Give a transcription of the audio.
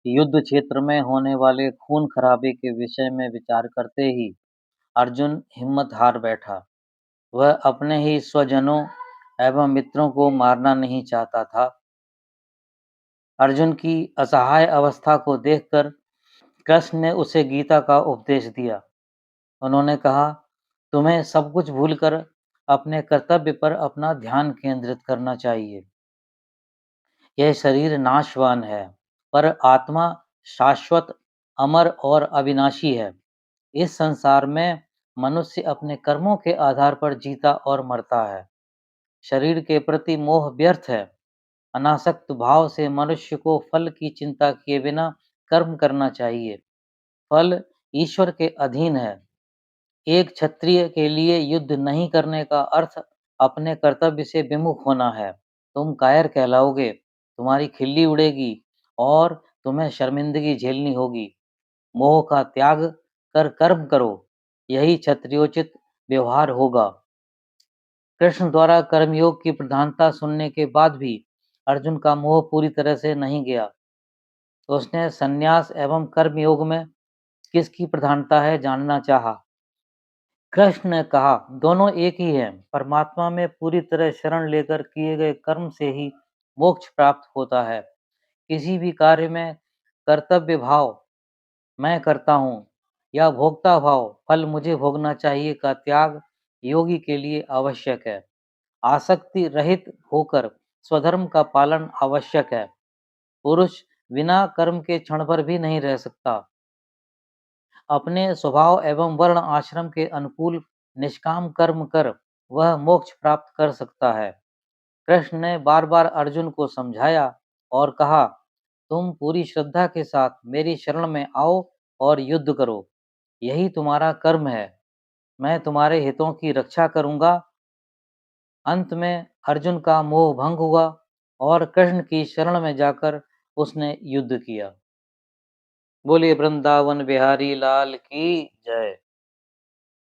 युद्ध क्षेत्र में होने वाले खून खराबे के विषय में विचार करते ही अर्जुन हिम्मत हार बैठा। वह अपने ही स्वजनों एवं मित्रों को मारना नहीं चाहता था। अर्जुन की असहाय अवस्था को देखकर कृष्ण ने उसे गीता का उपदेश दिया। उन्होंने कहा, तुम्हें सब कुछ भूलकर अपने कर्तव्य पर अपना ध्यान केंद्रित करना चाहिए। यह शरीर नाशवान है, पर आत्मा शाश्वत, अमर और अविनाशी है। इस संसार में मनुष्य अपने कर्मों के आधार पर जीता और मरता है। शरीर के प्रति मोह व्यर्थ है। अनासक्त भाव से मनुष्य को फल की चिंता किए बिना कर्म करना चाहिए। फल ईश्वर के अधीन है। एक क्षत्रिय के लिए युद्ध नहीं करने का अर्थ अपने कर्तव्य से विमुख होना है। तुम कायर कहलाओगे, तुम्हारी खिल्ली उड़ेगी और तुम्हें शर्मिंदगी झेलनी होगी। मोह का त्याग कर कर्म करो, यही क्षत्रियोचित व्यवहार होगा। कृष्ण द्वारा कर्मयोग की प्रधानता सुनने के बाद भी अर्जुन का मोह पूरी तरह से नहीं गया। उसने संन्यास एवं कर्मयोग में किसकी प्रधानता है जानना चाहा। कृष्ण ने कहा, दोनों एक ही हैं। परमात्मा में पूरी तरह शरण लेकर किए गए कर्म से ही मोक्ष प्राप्त होता है। किसी भी कार्य में कर्तव्य भाव, मैं करता हूँ, या भोक्ता भाव, फल मुझे भोगना चाहिए का त्याग योगी के लिए आवश्यक है। आसक्ति रहित होकर स्वधर्म का पालन आवश्यक है। पुरुष बिना कर्म के क्षण भर भी नहीं रह सकता। अपने स्वभाव एवं वर्ण आश्रम के अनुकूल निष्काम कर्म कर वह मोक्ष प्राप्त कर सकता है। कृष्ण ने बार बार अर्जुन को समझाया और कहा, तुम पूरी श्रद्धा के साथ मेरी शरण में आओ और युद्ध करो। यही तुम्हारा कर्म है। मैं तुम्हारे हितों की रक्षा करूंगा। अंत में अर्जुन का मोह भंग हुआ और कृष्ण की शरण में जाकर उसने युद्ध किया। बोलिए वृंदावन बिहारी लाल की जय।